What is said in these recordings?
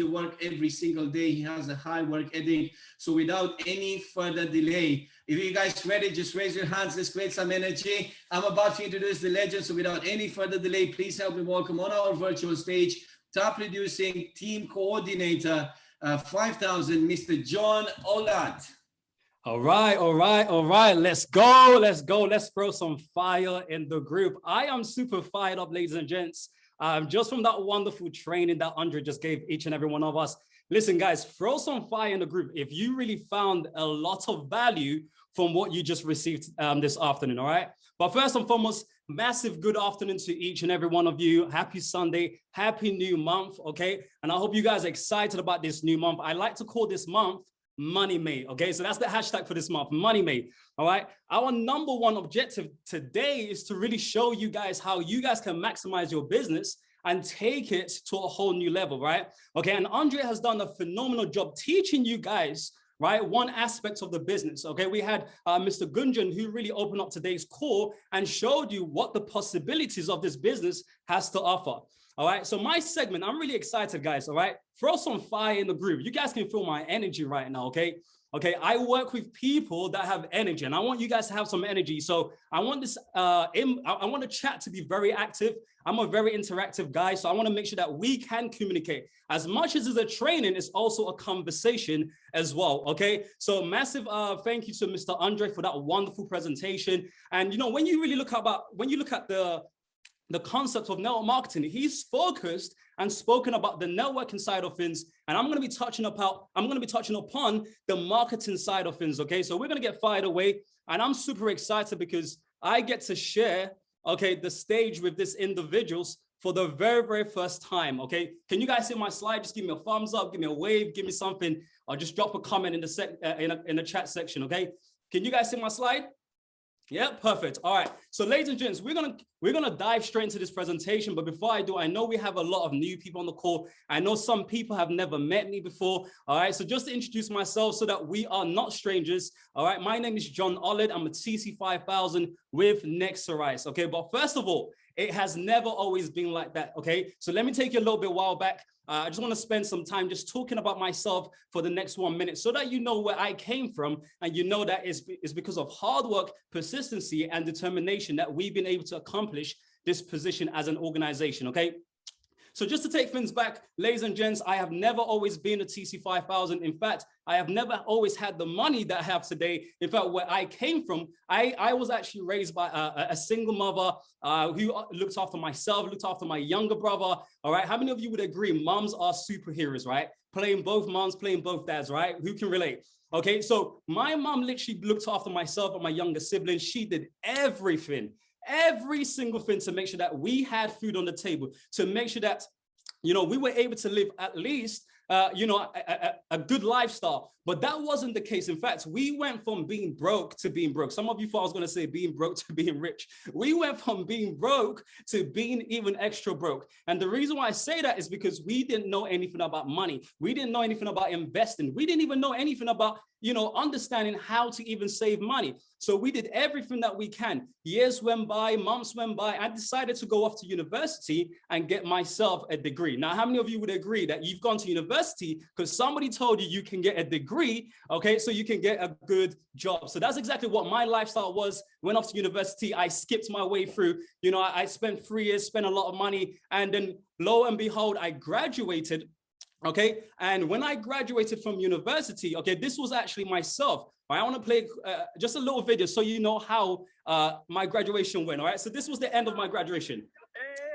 work every single day. He has a high work ethic. So without any further delay, if you guys ready, just raise your hands. Let's create some energy. I'm about to introduce the legend. So without any further delay, please help me welcome on our virtual stage, top producing team coordinator, 5000, Mr. John Olad. All right. Let's go. Let's throw some fire in the group. I am super fired up, ladies and gents. Just from that wonderful training that Andre just gave each and every one of us. Listen, guys, throw some fire in the group if you really found a lot of value from what you just received this afternoon, all right? But first and foremost, massive good afternoon to each and every one of you. Happy Sunday, happy new month, okay? And I hope you guys are excited about this new month. I like to call this month Money Made, okay? So that's the hashtag for this month, Money Made, all right? Our number one objective today is to really show you guys how you guys can maximize your business and take it to a whole new level, right? Okay, and Andre has done a phenomenal job teaching you guys, right, one aspect of the business, okay? We had Mr. Gunjan who really opened up today's call and showed you what the possibilities of this business has to offer. All right, so my segment, I'm really excited, guys, all right? Throw some fire in the group. You guys can feel my energy right now, okay? Okay, I work with people that have energy, and I want you guys to have some energy. So I want this, I want the chat to be very active. I'm a very interactive guy, so I want to make sure that we can communicate. As much as it's a training, it's also a conversation as well, okay? So massive thank you to Mr. Andre for that wonderful presentation. And you know, when you really look at the concept of network marketing, he's focused and spoken about the networking side of things, and I'm going to be touching upon the marketing side of things. Okay, so we're going to get fired away, and I'm super excited because I get to share, okay, the stage with these individuals for the very, very first time. Okay, can you guys see my slide? Just give me a thumbs up, give me a wave, give me something, or just drop a comment in the chat section. Okay, can you guys see my slide? Yeah, perfect. All right. So ladies and gents, we're gonna dive straight into this presentation. But before I do, I know we have a lot of new people on the call. I know some people have never met me before. All right. So just to introduce myself so that we are not strangers. All right. My name is John Olad. I'm a TC 5000 with Nexarize. Okay. But first of all, it has never always been like that. Okay. So let me take you a little bit while back. I just want to spend some time just talking about myself for the next 1 minute so that you know where I came from, and you know that it's because of hard work, persistency, and determination that we've been able to accomplish this position as an organization, okay? So just to take things back, ladies and gents, I have never always been a TC 5000. In fact, I have never always had the money that I have today. In fact, where I came from, I was actually raised by a single mother who looked after myself, looked after my younger brother. All right, how many of you would agree moms are superheroes, right? Playing both moms, playing both dads, right? Who can relate? Okay, so my mom literally looked after myself and my younger siblings. She did everything. Every single thing to make sure that we had food on the table, to make sure that, you know, we were able to live at least, you know, a good lifestyle. But that wasn't the case. In fact, we went from being broke to being broke. Some of you thought I was going to say being broke to being rich. We went from being broke to being even extra broke. And the reason why I say that is because we didn't know anything about money. We didn't know anything about investing. We didn't even know anything about, you know, understanding how to even save money. So we did everything that we can. Years went by, months went by. I decided to go off to university and get myself a degree. Now, how many of you would agree that you've gone to university because somebody told you you can get a degree, okay, so you can get a good job? So that's exactly what my lifestyle was. Went off to university. I skipped my way through. You know, I spent 3 years, spent a lot of money, and then lo and behold, I graduated. Okay, and when I graduated from university, okay, this was actually myself. I want to play just a little video so you know how my graduation went. All right, so this was the end of my graduation.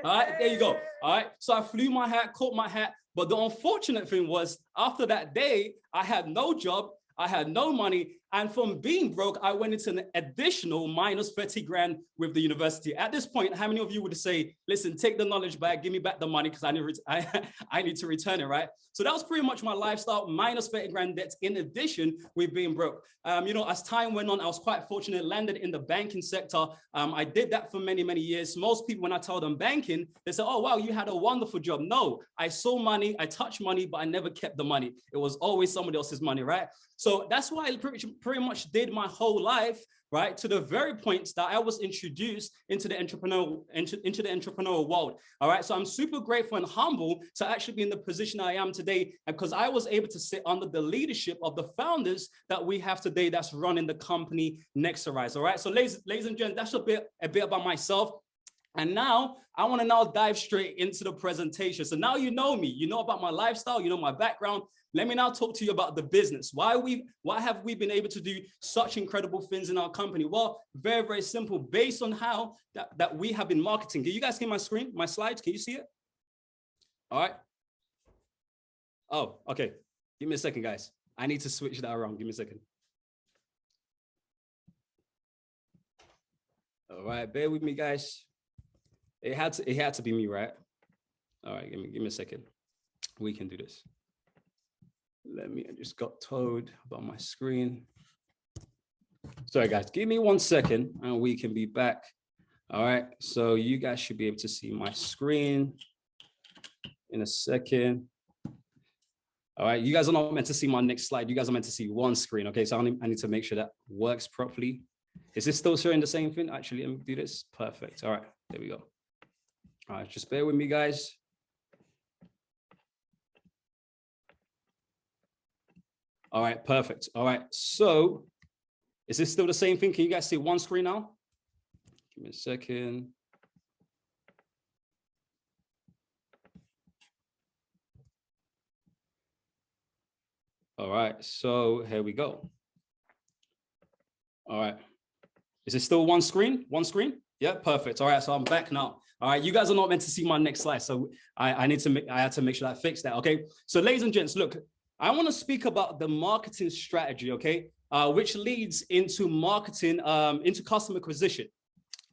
All right, there you go. All right, so I flew my hat, caught my hat. But the unfortunate thing was, after that day, I had no job, I had no money, and from being broke, I went into an additional minus 30 grand with the university. At this point, how many of you would say, listen, take the knowledge back, give me back the money because I need to return it, right? So that was pretty much my lifestyle, minus 30 grand debts in addition with being broke. You know, as time went on, I was quite fortunate, landed in the banking sector. I did that for many, many years. Most people, when I tell them banking, they say, oh, wow, you had a wonderful job. No, I saw money, I touched money, but I never kept the money. It was always somebody else's money, right? So that's why I pretty much did my whole life. right, to the very points that I was introduced into the entrepreneurial world. All right, so I'm super grateful and humble to actually be in the position I am today, because I was able to sit under the leadership of the founders that we have today that's running the company Nexarize. All right, so ladies and gentlemen, that's a bit about myself. And now I want to now dive straight into the presentation. So now you know me, you know about my lifestyle, you know my background. Let me now talk to you about the business. Why have we been able to do such incredible things in our company? Well, very, very simple, based on how that we have been marketing. Can you guys see my screen, my slides? Can you see it? All right. Oh, okay. Give me a second, guys. I need to switch that around. Give me a second. All right, bear with me, guys. It had to be me, right? All right, give me a second. We can do this. I just got told about my screen. Sorry, guys, give me 1 second and we can be back. All right, so you guys should be able to see my screen in a second. All right, you guys are not meant to see my next slide. You guys are meant to see one screen, okay? So I need to make sure that works properly. Is this still showing the same thing? Actually, let me do this. Perfect. All right, there we go. All right, just bear with me, guys. All right, perfect. All right, so is this still the same thing? Can you guys see one screen now? Give me a second. All right, so here we go. All right, is it still one screen? One screen? Yeah, perfect. All right, so I'm back now. All right, you guys are not meant to see my next slide, so I had to make sure I fix that. Okay, so ladies and gents, look, I want to speak about the marketing strategy, okay, which leads into marketing, into customer acquisition,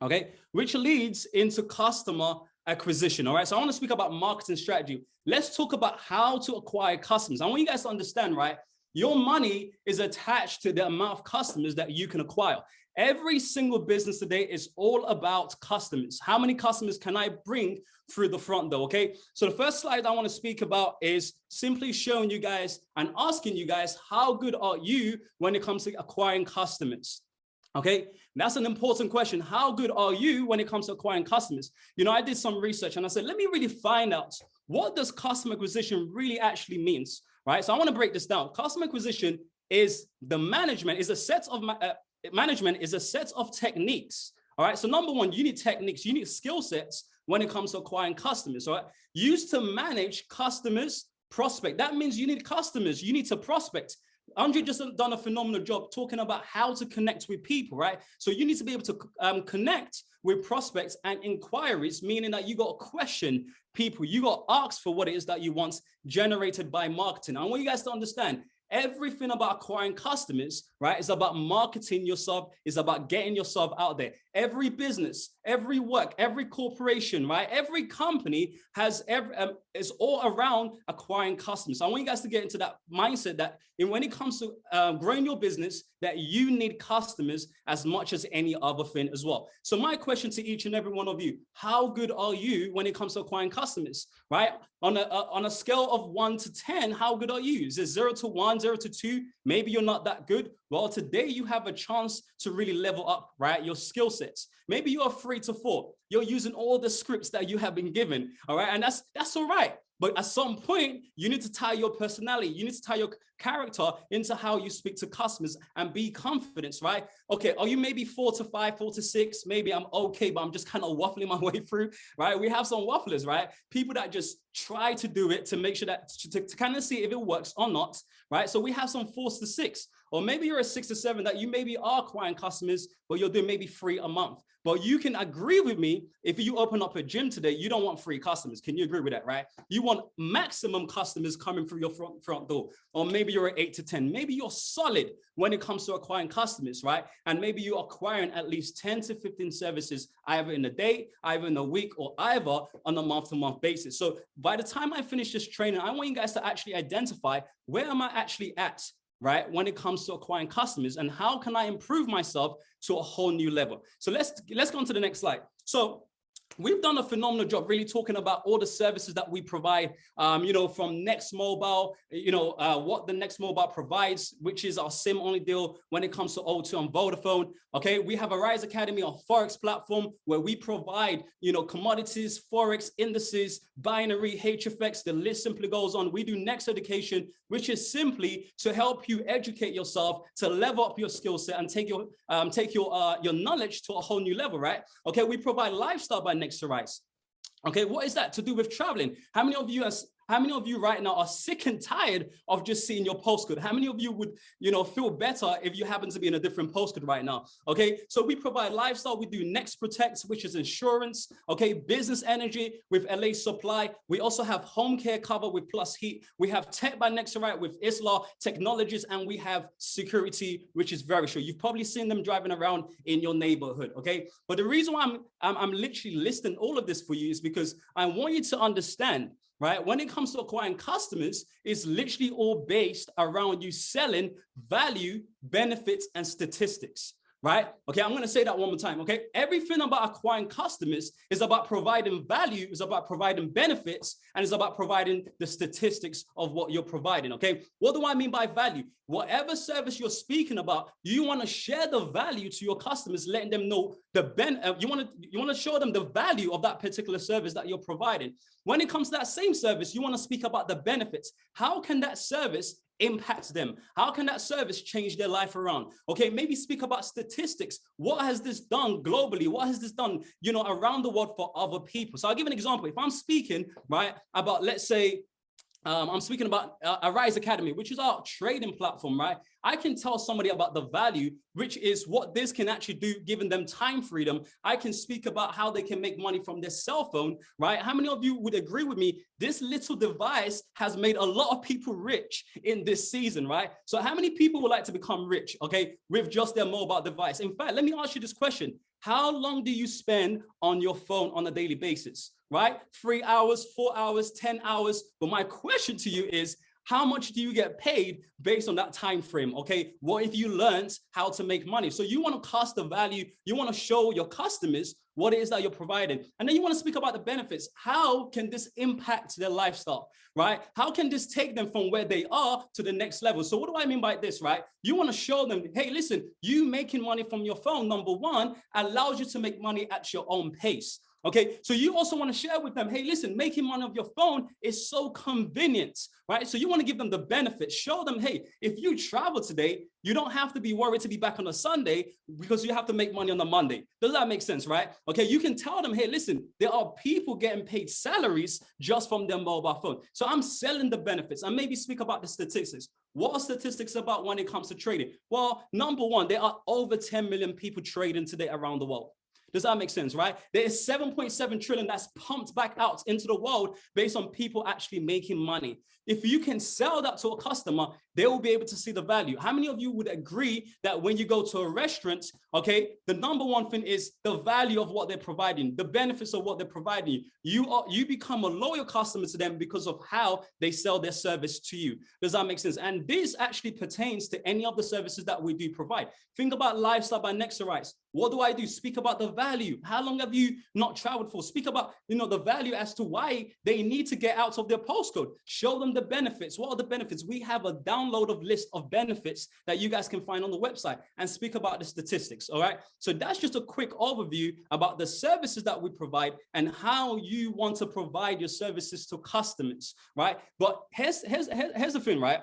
okay, which leads into customer acquisition. All right, so I want to speak about marketing strategy. Let's talk about how to acquire customers. I want you guys to understand, right? Your money is attached to the amount of customers that you can acquire. Every single business today is all about customers. How many customers can I bring through the front door? Okay, so the first slide I want to speak about is simply showing you guys and asking you guys, how good are you when it comes to acquiring customers? Okay, that's an important question. How good are you when it comes to acquiring customers? You know, I did some research and I said, let me really find out, what does customer acquisition really actually means, right? So I want to break this down. Customer acquisition is a set of techniques. All right, so number one, you need techniques, you need skill sets when it comes to acquiring customers. All right, used to manage customers, prospect. That means you need customers, you need to prospect. Andre just done a phenomenal job talking about how to connect with people, right? So you need to be able to connect with prospects and inquiries, meaning that you got to question people, you got to ask for what it is that you want generated by marketing. I want you guys to understand, everything about acquiring customers, right, is about marketing yourself, is about getting yourself out there. Every business, every work, every corporation, right, every company has is all around acquiring customers. So I want you guys to get into that mindset that when it comes to growing your business, that you need customers as much as any other thing as well. So my question to each and every one of you, how good are you when it comes to acquiring customers, right? On a scale of 1 to 10, how good are you? Is it 0 to 1, 0 to 2? Maybe you're not that good. Well, today you have a chance to really level up, right, your skill sets. Maybe you are 3 to 4. You're using all the scripts that you have been given, all right? And that's all right. But at some point, you need to tie your personality, you need to tie your character into how you speak to customers and be confident, right? Okay, are you maybe 4 to 5, 4 to 6? Maybe I'm okay, but I'm just kind of waffling my way through, right? We have some wafflers, right? People that just try to do it to make sure that, to kind of see if it works or not, right? So we have some 4 to 6, or maybe you're a 6 to 7 that you maybe are acquiring customers, but you're doing maybe 3 a month. But you can agree with me, if you open up a gym today, you don't want 3 customers. Can you agree with that, right? You want maximum customers coming through your front door. Or maybe you're at 8 to 10. Maybe you're solid when it comes to acquiring customers, right? And maybe you're acquiring at least 10 to 15 services, either in a day, either in a week, or either on a month-to-month basis. So by the time I finish this training, I want you guys to actually identify, where am I actually at, right, when it comes to acquiring customers, and how can I improve myself to a whole new level? So let's go on to the next slide. So we've done a phenomenal job really talking about all the services that we provide, from Next Mobile, what the Next Mobile provides, which is our SIM only deal when it comes to O2 and Vodafone. Okay, we have a Rise Academy, our Forex platform, where we provide, commodities, Forex, indices, binary, HFX, the list simply goes on. We do Next Education, which is simply to help you educate yourself, to level up your skill set and take your knowledge to a whole new level, right? Okay, we provide Lifestyle by Next to Rise. Okay, what is that to do with traveling? How many of you right now are sick and tired of just seeing your postcode? How many of you would, feel better if you happen to be in a different postcode right now? Okay, so we provide Lifestyle. We do Next Protect, which is insurance. Okay, business energy with LA Supply. We also have home care cover with Plus Heat. We have Tech by Next to Right with Isla Technologies, and we have security, which is very sure. You've probably seen them driving around in your neighborhood. Okay, but the reason why I'm literally listing all of this for you is because I want you to understand, right? When it comes to acquiring customers, it's literally all based around you selling value, benefits, and statistics, right? Okay, I'm going to say that one more time, okay? Everything about acquiring customers is about providing value, is about providing benefits, and is about providing the statistics of what you're providing, okay? What do I mean by value? Whatever service you're speaking about, you want to share the value to your customers, letting them know you want to show them the value of that particular service that you're providing. When it comes to that same service, you want to speak about the benefits. How can that service impact them? How can that service change their life around? Okay, maybe speak about statistics. What has this done globally? What has this done, around the world for other people? So I'll give an example. If I'm speaking, right, about, let's say, I'm speaking about a Rise Academy, which is our trading platform, right? I can tell somebody about the value, which is what this can actually do, giving them time freedom. I can speak about how they can make money from their cell phone, right? How many of you would agree with me? This little device has made a lot of people rich in this season, right? So how many people would like to become rich, okay, with just their mobile device? In fact, let me ask you this question. How long do you spend on your phone on a daily basis, right? 3 hours, 4 hours, 10 hours. But my question to you is, how much do you get paid based on that time frame? Okay, what if you learned how to make money? So you want to cast the value, you want to show your customers what it is that you're providing. And then you want to speak about the benefits. How can this impact their lifestyle, right? How can this take them from where they are to the next level? So what do I mean by this, right? You want to show them, hey, listen, you making money from your phone, number one, allows you to make money at your own pace. Okay, so you also want to share with them, hey, listen, making money off your phone is so convenient, right? So you want to give them the benefits, show them, hey, if you travel today, you don't have to be worried to be back on a Sunday because you have to make money on a Monday. Does that make sense, right? Okay, you can tell them, hey, listen, there are people getting paid salaries just from their mobile phone. So I'm selling the benefits and maybe speak about the statistics. What are statistics about when it comes to trading? Well, number one, there are over 10 million people trading today around the world. Does that make sense, right? There is 7.7 trillion that's pumped back out into the world based on people actually making money. If you can sell that to a customer, they will be able to see the value. How many of you would agree that when you go to a restaurant, okay, the number one thing is the value of what they're providing, the benefits of what they're providing you? You become a loyal customer to them because of how they sell their service to you. Does that make sense? And this actually pertains to any of the services that we do provide. Think about Lifestyle by Next to Rise. What do I do? Speak about the value. How long have you not traveled for? Speak about, the value as to why they need to get out of their postcode. Show them the benefits. What are the benefits? We have a downloadable list of benefits that you guys can find on the website, and speak about the statistics. All right. So that's just a quick overview about the services that we provide and how you want to provide your services to customers. Right. But here's the thing, right?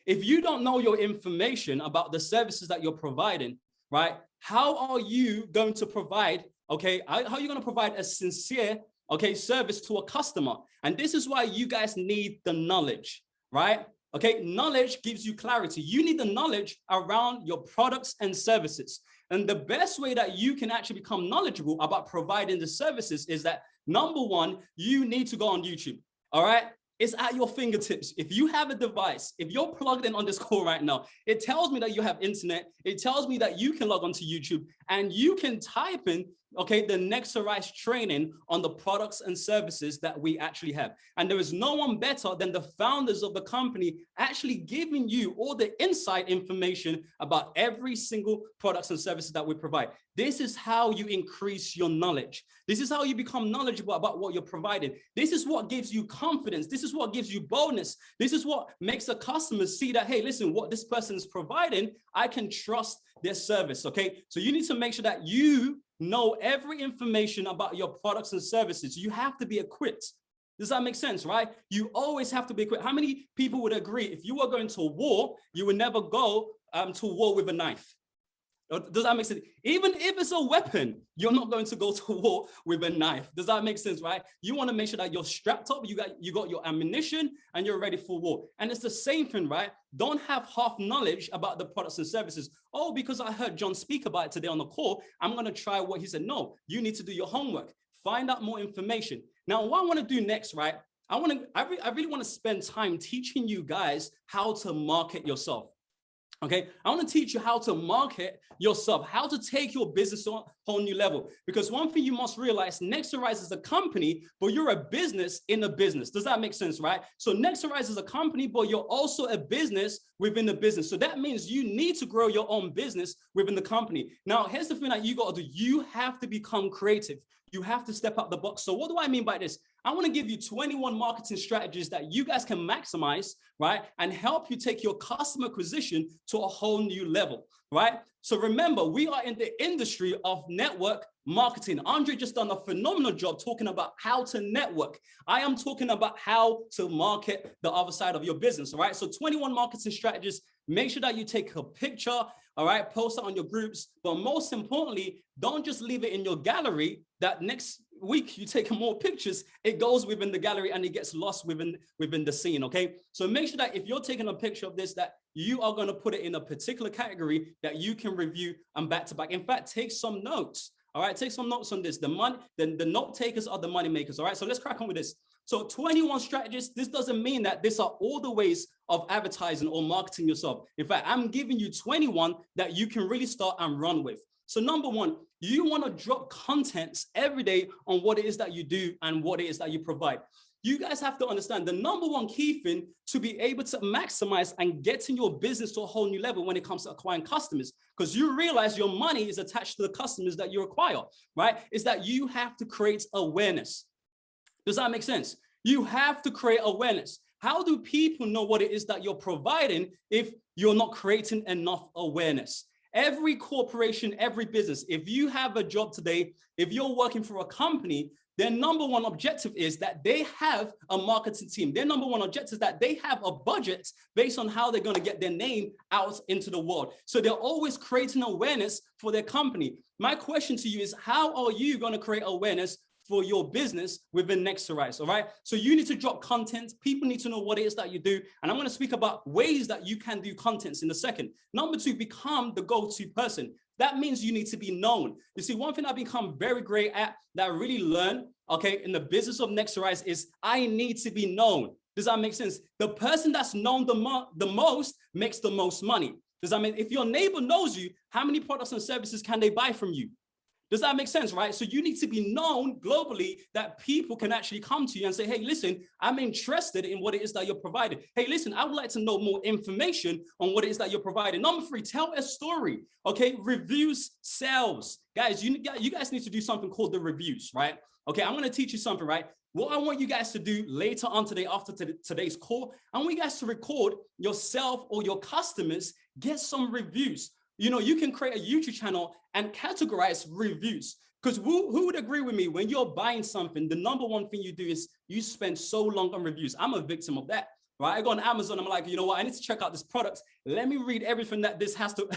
If you don't know your information about the services that you're providing, right, how are you going to provide, okay, how are you going to provide a sincere, okay, service to a customer? And this is why you guys need the knowledge, right? Okay, knowledge gives you clarity. You need the knowledge around your products and services. And the best way that you can actually become knowledgeable about providing the services is that, number one, you need to go on YouTube, all right? It's at your fingertips. If you have a device, if you're plugged in on this call right now, it tells me that you have internet. It tells me that you can log onto YouTube and you can type in okay, the Nexarize training on the products and services that we actually have. And there is no one better than the founders of the company actually giving you all the inside information about every single products and services that we provide. This is how you increase your knowledge. This is how you become knowledgeable about what you're providing. This is what gives you confidence. This is what gives you boldness. This is what makes a customer see that, hey, listen, what this person is providing, I can trust their service, okay? So you need to make sure that you know every information about your products and services. You have to be equipped. Does that make sense, right? You always have to be equipped. How many people would agree if you were going to war, you would never go to war with a knife? Does that make sense? Even if it's a weapon, you're not going to go to war with a knife. Does that make sense, right? You want to make sure that you're strapped up, you got your ammunition, and you're ready for war. And it's the same thing, right? Don't have half knowledge about the products and services. Oh, because I heard John speak about it today on the call, I'm going to try what he said. No, you need to do your homework. Find out more information. Now, what I want to do next, right? I really want to spend time teaching you guys how to market yourself. Okay, I want to teach you how to market yourself, how to take your business to a whole new level. Because one thing you must realize, Nexarize is a company, but you're a business in a business. Does that make sense, right? So Nexarize is a company, but you're also a business within the business. So that means you need to grow your own business within the company. Now, here's the thing that you got to do. You have to become creative. You have to step out the box. So what do I mean by this? I want to give you 21 marketing strategies that you guys can maximize, right? And help you take your customer acquisition to a whole new level, right? So remember, we are in the industry of network marketing. Andre just done a phenomenal job talking about how to network. I am talking about how to market the other side of your business, all right? So 21 marketing strategies. Make sure that you take a picture, all right? Post it on your groups. But most importantly, don't just leave it in your gallery. That next week you take more pictures, it goes within the gallery and it gets lost within the scene, okay? So make sure that if you're taking a picture of this, that you are going to put it in a particular category that you can review and back to back. In fact, take some notes, all right? Take some notes on this. The note takers are the money makers, all right? So let's crack on with this. So 21 strategies, this doesn't mean that these are all the ways of advertising or marketing yourself. In fact, I'm giving you 21 that you can really start and run with. So number one, you want to drop contents every day on what it is that you do and what it is that you provide. You guys have to understand the number one key thing to be able to maximize and getting your business to a whole new level when it comes to acquiring customers, because you realize your money is attached to the customers that you acquire, right? Is that you have to create awareness. Does that make sense? You have to create awareness. How do people know what it is that you're providing if you're not creating enough awareness? Every corporation, every business, if you have a job today, if you're working for a company, their number one objective is that they have a marketing team. Their number one objective is that they have a budget based on how they're going to get their name out into the world. So they're always creating awareness for their company. My question to you is, how are you going to create awareness for your business within Nexarize, all right? So you need to drop content. People need to know what it is that you do. And I'm going to speak about ways that you can do contents in a second. Number two, become the go-to person. That means you need to be known. You see, one thing I've become very great at that I really learned, okay, in the business of Nexarize is I need to be known. Does that make sense? The person that's known the most makes the most money. Does that mean if your neighbor knows you, how many products and services can they buy from you? Does that make sense, right? So you need to be known globally that people can actually come to you and say, hey, listen, I'm interested in what it is that you're providing. Hey, listen, I would like to know more information on what it is that you're providing. Number three, tell a story, okay? Reviews sells. Guys, you guys need to do something called the reviews, right? Okay, I'm gonna teach you something, right? What I want you guys to do later on today, after today's call, I want you guys to record yourself or your customers, get some reviews. You know, you can create a YouTube channel and categorize reviews. Because who would agree with me, when you're buying something, the number one thing you do is you spend so long on reviews. I'm a victim of that, right? I go on Amazon, I'm like, you know what, I need to check out this product. Let me read everything that this has to,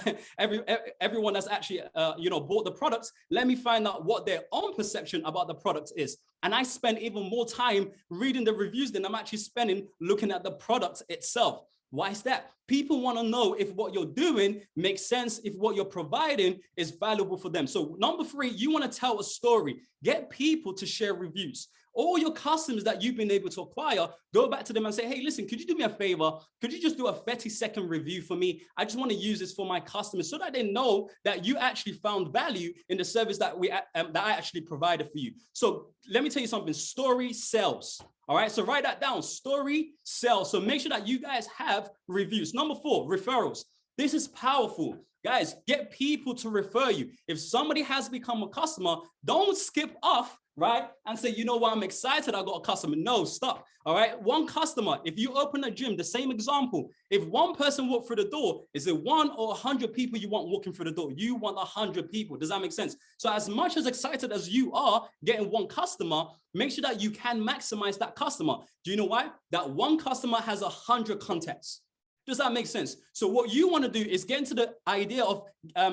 everyone that's actually, bought the products. Let me find out what their own perception about the product is. And I spend even more time reading the reviews than I'm actually spending looking at the product itself. Why is that? People want to know if what you're doing makes sense, if what you're providing is valuable for them. So number 3, you want to tell a story. Get people to share reviews. All your customers that you've been able to acquire, go back to them and say, hey, listen, could you do me a favor? Could you just do a 30-second review for me? I just want to use this for my customers so that they know that you actually found value in the service that I actually provided for you. So let me tell you something, story sells. All right, so write that down, story sells. So make sure that you guys have reviews. Number 4, referrals. This is powerful. Guys, get people to refer you. If somebody has become a customer, don't skip off, right? And say, you know what, I'm excited I got a customer. No, stop. All right. One customer, if you open a gym, the same example, if one person walked through the door, is it 1 or 100 people you want walking through the door? You want 100 people. Does that make sense? So as much as excited as you are getting one customer, make sure that you can maximize that customer. Do you know why? That one customer has 100 contacts. Does that make sense? So what you want to do is get into the idea of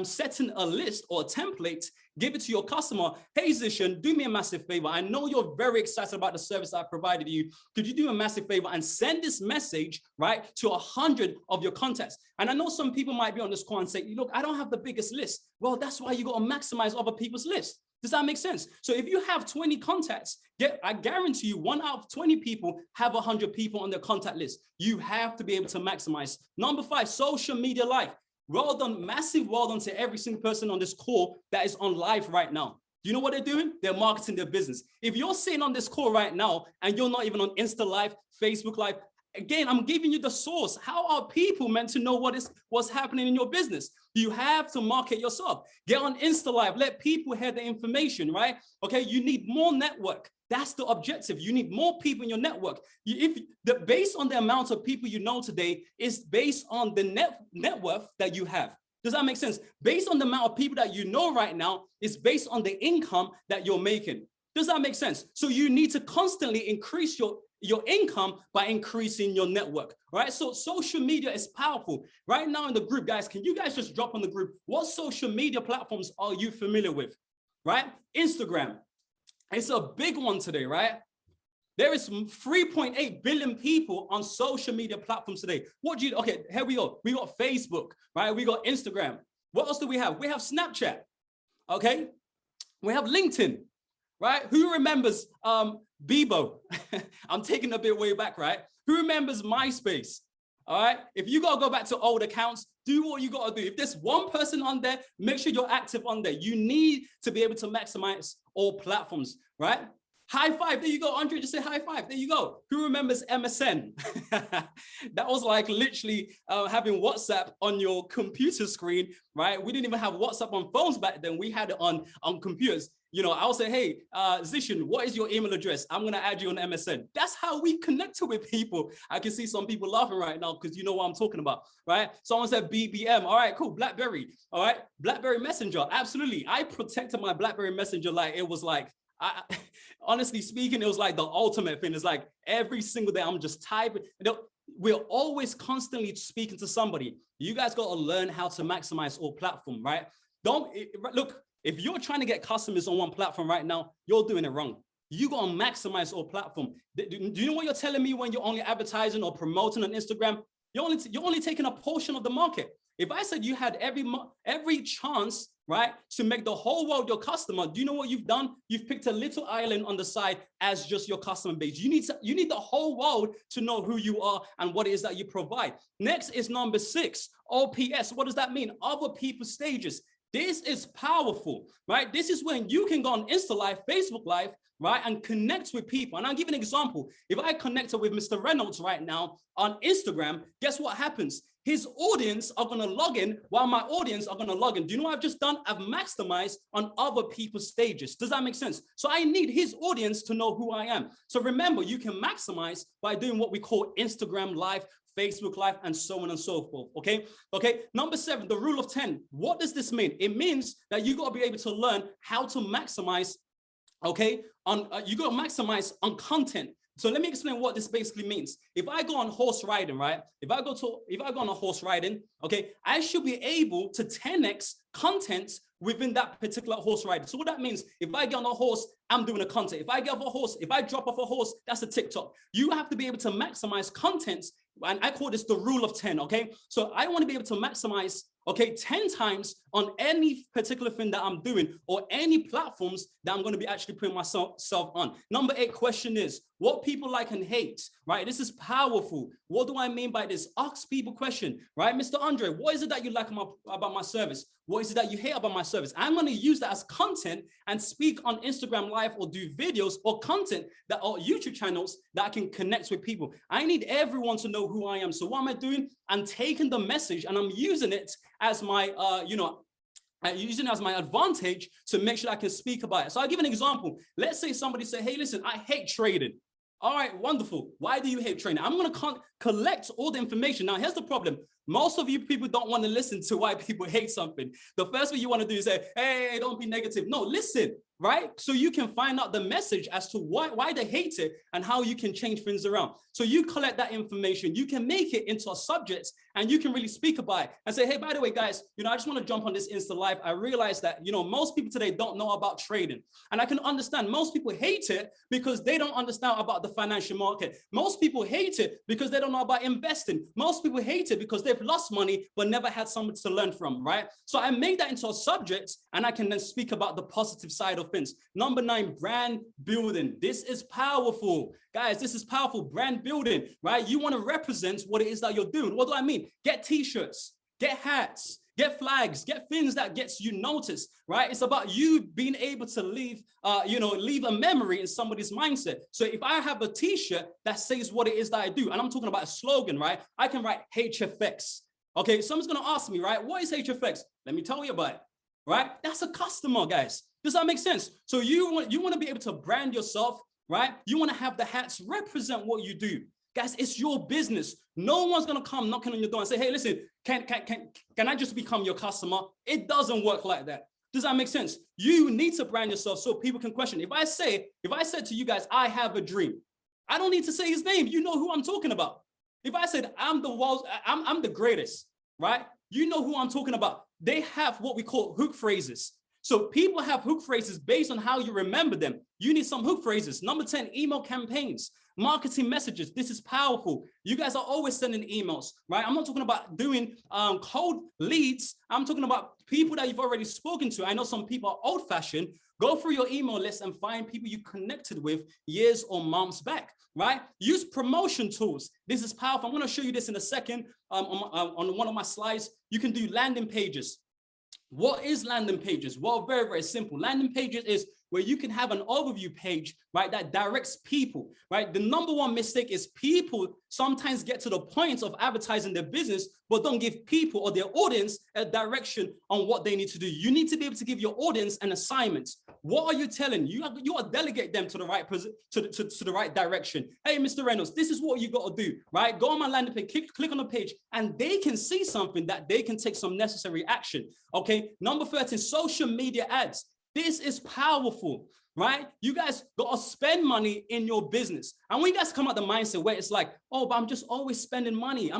setting a list or a template, give it to your customer. Hey, Zishan, do me a massive favor. I know you're very excited about the service I provided you. Could you do a massive favor and send this message, right, to 100 of your contacts? And I know some people might be on this call and say, look, I don't have the biggest list. Well, that's why you got to maximize other people's list. Does that make sense? So if you have 20 contacts, I guarantee you 1 out of 20 people have 100 people on their contact list. You have to be able to maximize. Number 5, social media live. Well done, massive well done to every single person on this call that is on live right now. Do you know what they're doing? They're marketing their business. If you're sitting on this call right now and you're not even on Insta Live, Facebook Live, again, I'm giving you the source. How are people meant to know what's happening in your business? You have to market yourself. Get on Insta Live. Let people hear the information, right? Okay, you need more network. That's the objective. You need more people in your network. Based on the amount of people you know today is based on the net worth that you have. Does that make sense? Based on the amount of people that you know right now is based on the income that you're making. Does that make sense? So you need to constantly increase your income by increasing your network, right? So social media is powerful. Right now in the group, guys, can you guys just drop on the group? What social media platforms are you familiar with, right? Instagram. It's a big one today, right? There is 3.8 billion people on social media platforms today. Okay, here we go. We got Facebook, right? We got Instagram. What else do we have? We have Snapchat, okay? We have LinkedIn, right? Who remembers Bebo? I'm taking a bit way back, right? Who remembers MySpace? All right. If you got to go back to old accounts, do what you got to do. If there's one person on there, make sure you're active on there. You need to be able to maximize all platforms, right? High five. There you go. Andre just said high five. There you go. Who remembers MSN? That was like literally having WhatsApp on your computer screen, right? We didn't even have WhatsApp on phones back then. We had it on computers. You know, I'll say, hey, Zishan, what is your email address? I'm going to add you on MSN. That's how we connect with people. I can see some people laughing right now because you know what I'm talking about, right? Someone said BBM. All right, cool. BlackBerry. All right. BlackBerry Messenger. Absolutely. I protected my BlackBerry Messenger like it was like, honestly speaking, it was like the ultimate thing. It's like every single day I'm just typing. We're always constantly speaking to somebody. You guys got to learn how to maximize all platform, right? Look, if you're trying to get customers on one platform right now, you're doing it wrong. You got to maximize all platform. Do you know what you're telling me when you're only advertising or promoting on Instagram? You're only taking a portion of the market. If I said you had every chance, right, to make the whole world your customer, do you know what you've done? You've picked a little island on the side as just your customer base. You need the whole world to know who you are and what it is that you provide. Next is number 6, OPS. What does that mean? Other people's stages. This is powerful, right? This is when you can go on Insta Live, Facebook Live, right, and connect with people. And I'll give you an example. If I connected with Mr. Reynolds right now on Instagram, guess what happens? His audience are going to log in while my audience are going to log in. Do you know what I've just done? I've maximized on other people's stages. Does that make sense? So I need his audience to know who I am. So remember, you can maximize by doing what we call Instagram Live, Facebook Live, and so on and so forth. Okay. Number 7, the rule of 10. What does this mean? It means that you got to be able to learn how to maximize. Okay. You got to maximize on content. So let me explain what this basically means. If I go on horse riding, right? If I go on a horse riding, okay, I should be able to 10x content within that particular horse riding. So what that means, if I get on a horse, I'm doing a content. If I get off a horse, if I drop off a horse, that's a TikTok. You have to be able to maximize content and I call this the rule of 10, okay? So I want to be able to maximize, okay, 10 times on any particular thing that I'm doing or any platforms that I'm going to be actually putting myself on. Number 8 question is, what people like and hate, right? This is powerful. What do I mean by this? Ask people question, right? Mr. Andre, what is it that you like about my service? What is it that you hate about my service? I'm going to use that as content and speak on Instagram Live or do videos or content that are YouTube channels that I can connect with people. I need everyone to know who I am. So what am I doing? I'm taking the message and I'm using it as my, using it as my advantage to make sure I can speak about it. So I'll give an example. Let's say somebody say, hey, listen, I hate trading. All right, wonderful. Why do you hate trading? I'm going to collect all the information. Now, here's the problem. Most of you people don't want to listen to why people hate something. The first thing you want to do is say, hey, don't be negative. No, listen, right? So you can find out the message as to why they hate it and how you can change things around. So you collect that information, you can make it into a subject and you can really speak about it and say, hey, by the way, guys, I just want to jump on this Insta Live. I realize that, most people today don't know about trading. And I can understand most people hate it because they don't understand about the financial market. Most people hate it because they don't know about investing. Most people hate it because they've lost money, but never had someone to learn from, right? So I made that into a subject and I can then speak about the positive side of things. Number 9, brand building. This is powerful. Guys, this is powerful. Brand building, right? You want to represent what it is that you're doing. What do I mean? Get t-shirts, get hats, get flags, get things that gets you noticed, right? It's about you being able to leave a memory in somebody's mindset. So if I have a t-shirt that says what it is that I do, and I'm talking about a slogan, right? I can write HFX. Okay, someone's going to ask me, right? What is HFX? Let me tell you about it, right? That's a customer, guys. Does that make sense? So you want to be able to brand yourself, right? You want to have the hats represent what you do. Guys, it's your business. No one's going to come knocking on your door and say, hey, listen, can I just become your customer? It doesn't work like that. Does that make sense? You need to brand yourself so people can question. If I said to you guys, I have a dream, I don't need to say his name. You know who I'm talking about. If I said I'm the greatest, right? You know who I'm talking about. They have what we call hook phrases. So people have hook phrases based on how you remember them. You need some hook phrases. Number 10, email campaigns, marketing messages. This is powerful. You guys are always sending emails, right? I'm not talking about doing cold leads. I'm talking about people that you've already spoken to. I know some people are old fashioned. Go through your email list and find people you connected with years or months back, right? Use promotion tools. This is powerful. I'm going to show you this in a second on one of my slides. You can do landing pages. What is landing pages? Well, very, very simple. Landing pages is where you can have an overview page, right, that directs people, right? The number one mistake is people sometimes get to the point of advertising their business, but don't give people or their audience a direction on what they need to do. You need to be able to give your audience an assignment. What are you telling? You are delegate them to the right to the right direction. Hey, Mr. Reynolds, this is what you got to do, right? Go on my landing page, click on the page, and they can see something that they can take some necessary action. Okay. Number 13, social media ads. This is powerful, right? You guys got to spend money in your business. And when you guys come out the mindset where it's like, oh, but I'm just always spending money.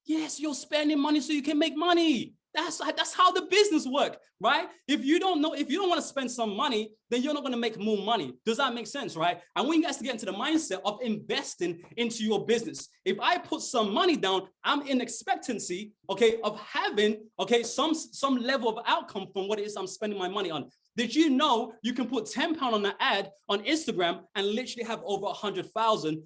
Yes, you're spending money so you can make money. That's how the business works, right? If you don't want to spend some money, then you're not going to make more money. Does that make sense, right? And when you guys get into the mindset of investing into your business, if I put some money down, I'm in expectancy, okay, of having, okay, some level of outcome from what it is I'm spending my money on. Did you know you can put £10 on an ad on Instagram and literally have over 100,000,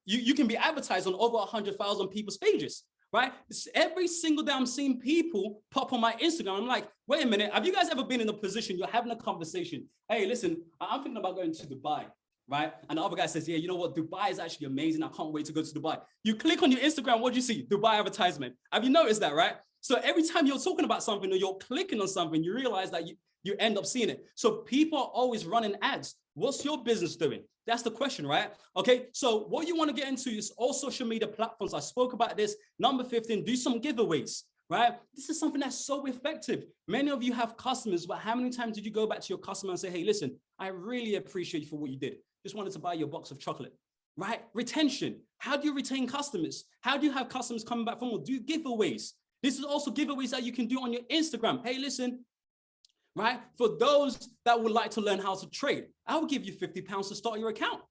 you can be advertised on over 100,000 people's pages, right? Every single day I'm seeing people pop on my Instagram. I'm like, wait a minute. Have you guys ever been in a position you're having a conversation? Hey, listen, I'm thinking about going to Dubai, right? And the other guy says, yeah, you know what? Dubai is actually amazing. I can't wait to go to Dubai. You click on your Instagram. What do you see? Dubai advertisement. Have you noticed that, right? So every time you're talking about something or you're clicking on something, you realize that you end up seeing it. So people are always running ads. What's your business doing? That's the question, right? Okay, so what you want to get into is all social media platforms. I spoke about this. Number 15, do some giveaways, right? This is something that's so effective. Many of you have customers, but how many times did you go back to your customer and say, hey, listen, I really appreciate you for what you did. Just wanted to buy you a box of chocolate, right? Retention. How do you retain customers? How do you have customers coming back for more? Do giveaways. This is also giveaways that you can do on your Instagram. Hey, listen, right? For those that would like to learn how to trade, I will give you £50 to start your account.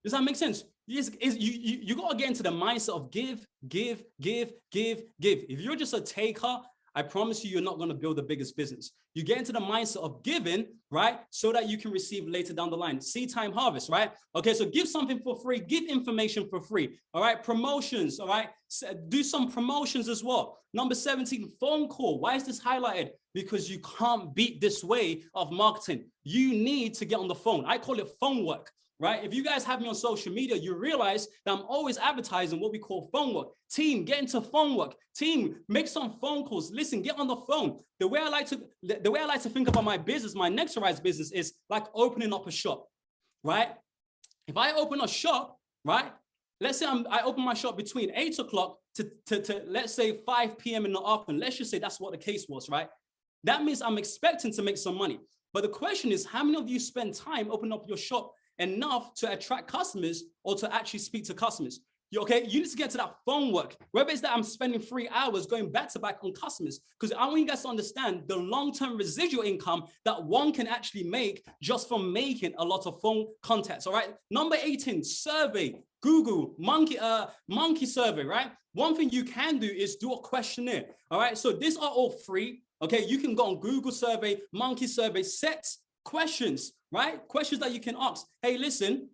Does that make sense? You got to get into the mindset of give. If you're just a taker, I promise you, you're not going to build the biggest business. You get into the mindset of giving, right? So that you can receive later down the line. Seed time harvest, right? Okay, so give something for free, give information for free, all right? Promotions, all right? Do some promotions as well. Number 17, phone call. Why is this highlighted? Because you can't beat this way of marketing. You need to get on the phone. I call it phone work. Right? If you guys have me on social media, you realize that I'm always advertising what we call phone work. Team, get into phone work. Team, make some phone calls. Listen, get on the phone. The way I like to think about my business, my next rise business, is like opening up a shop, right? If I open a shop, right? Let's say I open my shop between 8 o'clock to let's say 5 p.m. in the afternoon. Let's just say that's what the case was, right? That means I'm expecting to make some money. But the question is, how many of you spend time opening up your shop enough to attract customers or to actually speak to customers? You need to get to that phone work. Whether it's that I'm spending 3 hours going back to back on customers, because I want you guys to understand the long-term residual income that one can actually make just from making a lot of phone contacts. All right. Number 18, survey. Google monkey survey, right? One thing you can do is do a questionnaire. All right. So these are all free. Okay. You can go on Google survey, monkey survey, set questions, right? Questions that you can ask. Hey, listen,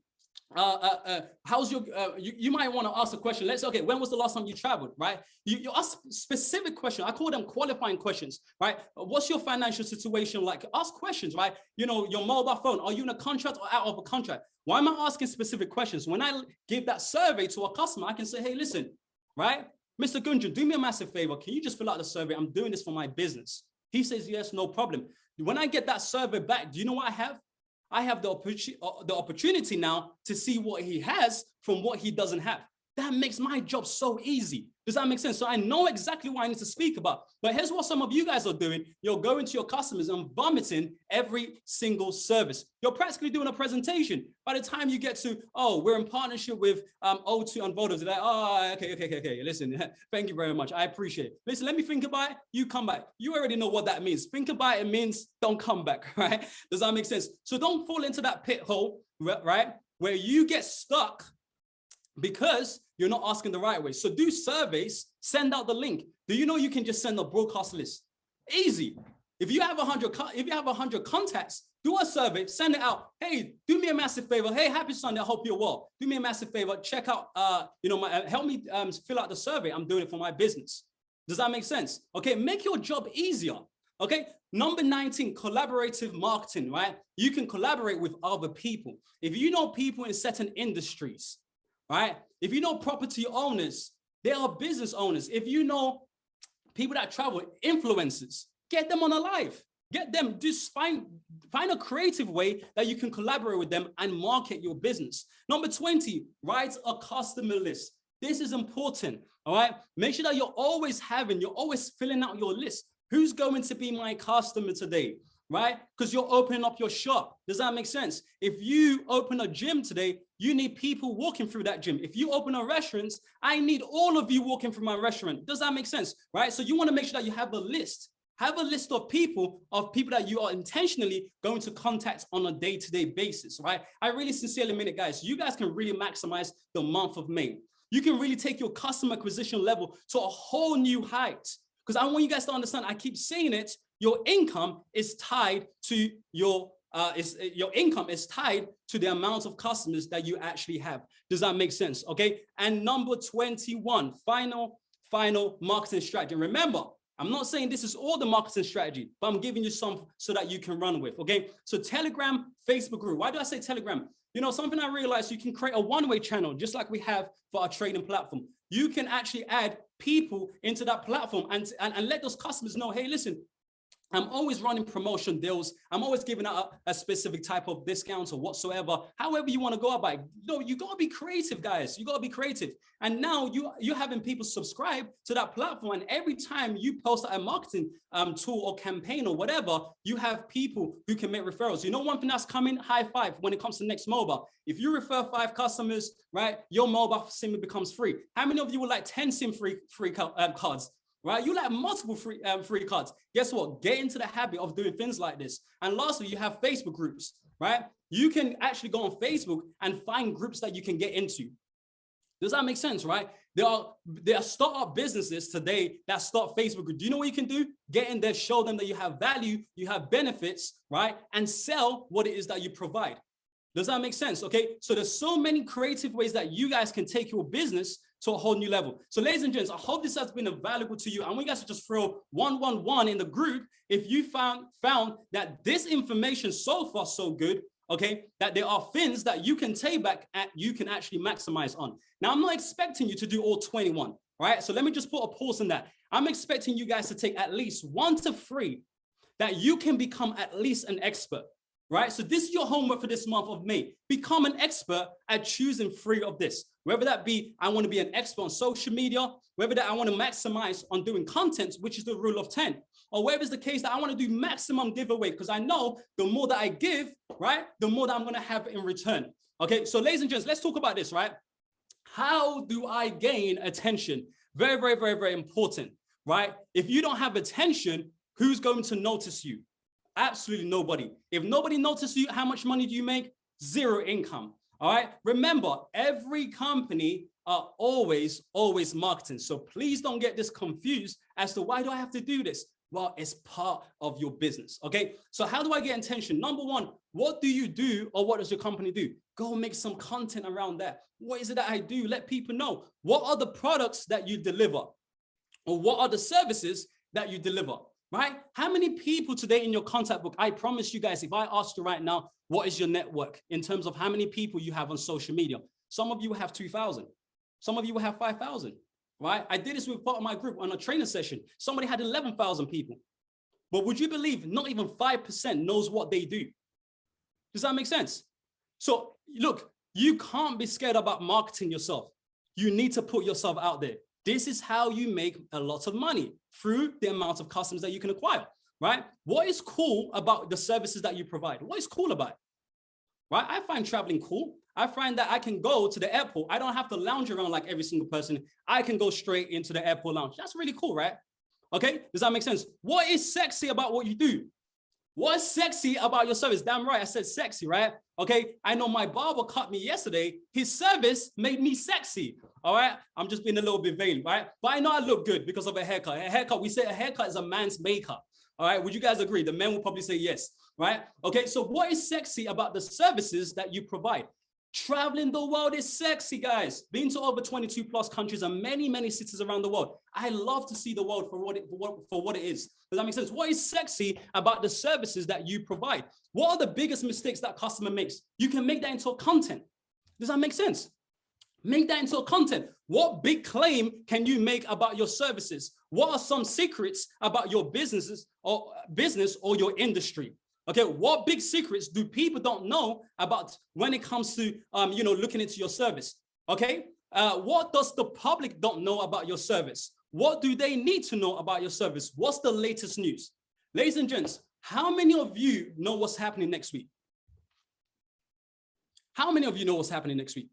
how's your, you might want to ask a question. Let's say, okay, when was the last time you traveled, right? You ask specific questions. I call them qualifying questions, right? What's your financial situation like? Ask questions, right? You know, your mobile phone, are you in a contract or out of a contract? Why am I asking specific questions? When I give that survey to a customer, I can say, hey, listen, right? Mr. Gunjan, do me a massive favor. Can you just fill out the survey? I'm doing this for my business. He says, yes, no problem. When I get that survey back, do you know what I have? I have the opportunity now to see what he has from what he doesn't have. That makes my job so easy. Does that make sense? So I know exactly what I need to speak about. But here's what some of you guys are doing. You're going to your customers and vomiting every single service. You're practically doing a presentation. By the time you get to, oh, we're in partnership with O2 and Vodafone, they're like, oh, okay. Listen, thank you very much. I appreciate it. Listen, let me think about it. You come back. You already know what that means. Think about it means don't come back, right? Does that make sense? So don't fall into that pit hole, right? Where you get stuck because you're not asking the right way. So do surveys, send out the link. Do you know you can just send a broadcast list? Easy. If you have 100 contacts, do a survey, send it out. Hey, do me a massive favor. Hey, happy Sunday. I hope you're well. Do me a massive favor. Check out, help me fill out the survey. I'm doing it for my business. Does that make sense? Okay, make your job easier. Okay, number 19, collaborative marketing, right? You can collaborate with other people. If you know people in certain industries, right? If you know property owners, they are business owners. If you know people that travel, influencers, get them on a live. Get them, just find a creative way that you can collaborate with them and market your business. Number 20, write a customer list. This is important, all right? Make sure that you're always filling out your list. Who's going to be my customer today? Right? Because you're opening up your shop. Does that make sense? If you open a gym today, you need people walking through that gym. If you open a restaurant, I need all of you walking through my restaurant. Does that make sense? Right? So you want to make sure that you have a list. Have a list of people that you are intentionally going to contact on a day-to-day basis, right? I really sincerely mean it, guys. You guys can really maximize the month of May. You can really take your customer acquisition level to a whole new height. Because I want you guys to understand, I keep saying it, your income is tied to your income is tied to the amount of customers that you actually have. Does that make sense? Okay. And number 21, final marketing strategy. Remember, I'm not saying this is all the marketing strategy, but I'm giving you some so that you can run with. Okay. So Telegram, Facebook group. Why do I say Telegram? You know, something I realized, you can create a one-way channel, just like we have for our trading platform. You can actually add people into that platform and let those customers know, hey, listen, I'm always running promotion deals. I'm always giving out a specific type of discounts or whatsoever. However you want to go about it. No, you got to be creative, guys. You got to be creative. And now you're having people subscribe to that platform. And every time you post a marketing tool or campaign or whatever, you have people who can make referrals. You know, one thing that's coming, high five when it comes to Next Mobile. If you refer 5 customers, right, your mobile SIM becomes free. How many of you would like 10 SIM free cards? Right? You like multiple free cards. Guess what? Get into the habit of doing things like this. And lastly, you have Facebook groups, right? You can actually go on Facebook and find groups that you can get into. Does that make sense, right? There are startup businesses today that start Facebook groups. Do you know what you can do? Get in there, show them that you have value, you have benefits, right? And sell what it is that you provide. Does that make sense? Okay, so there's so many creative ways that you guys can take your business to a whole new level. So ladies and gents, I hope this has been valuable to you. I want you guys to just throw 111 in the group if you found that this information so far so good, okay, that there are things that you can take back and you can actually maximize on. Now, I'm not expecting you to do all 21, right? So let me just put a pause on that. I'm expecting you guys to take at least 1 to 3 that you can become at least an expert. Right? So this is your homework for this month of May. Become an expert at choosing 3 of this. Whether that be, I want to be an expert on social media, whether that I want to maximize on doing content, which is the rule of 10, or whether it's the case that I want to do maximum giveaway, because I know the more that I give, right, the more that I'm going to have in return. Okay, so ladies and gents, let's talk about this, right? How do I gain attention? Very, very, very, very important, right? If you don't have attention, who's going to notice you? Absolutely nobody. If nobody notices you, how much money do you make? 0 income. All right. Remember, every company are always marketing. So please don't get this confused as to why do I have to do this? Well, it's part of your business. Okay. So how do I get attention? Number 1, what do you do or what does your company do? Go make some content around that. What is it that I do? Let people know. What are the products that you deliver? Or what are the services that you deliver? Right? How many people today in your contact book? I promise you guys, if I asked you right now, what is your network in terms of how many people you have on social media? Some of you have 2,000. Some of you will have 5,000, right? I did this with part of my group on a training session. Somebody had 11,000 people. But would you believe not even 5% knows what they do? Does that make sense? So look, you can't be scared about marketing yourself. You need to put yourself out there. This is how you make a lot of money, through the amount of customers that you can acquire, right? What is cool about the services that you provide? What is cool about it, right? I find traveling cool. I find that I can go to the airport. I don't have to lounge around like every single person. I can go straight into the airport lounge. That's really cool, right? Okay, does that make sense? What is sexy about what you do? What's sexy about your service? Damn right, I said sexy, right? Okay, I know my barber cut me yesterday. His service made me sexy, all right? I'm just being a little bit vain, right? But I know I look good because of a haircut. A haircut, we say a haircut is a man's makeup, all right? Would you guys agree? The men will probably say yes, right? Okay, so what is sexy about the services that you provide? Traveling the world is sexy, guys. Been to over 22 plus countries and many, many cities around the world. I love to see the world for what it is. Does that make sense? What is sexy about the services that you provide? What are the biggest mistakes that customer makes? You can make that into a content. Does that make sense? Make that into a content. What big claim can you make about your services? What are some secrets about your business or your industry? Okay, what big secrets do people don't know about when it comes to looking into your service? Okay, what does the public don't know about your service? What do they need to know about your service? What's the latest news? Ladies and gents, how many of you know what's happening next week? How many of you know what's happening next week?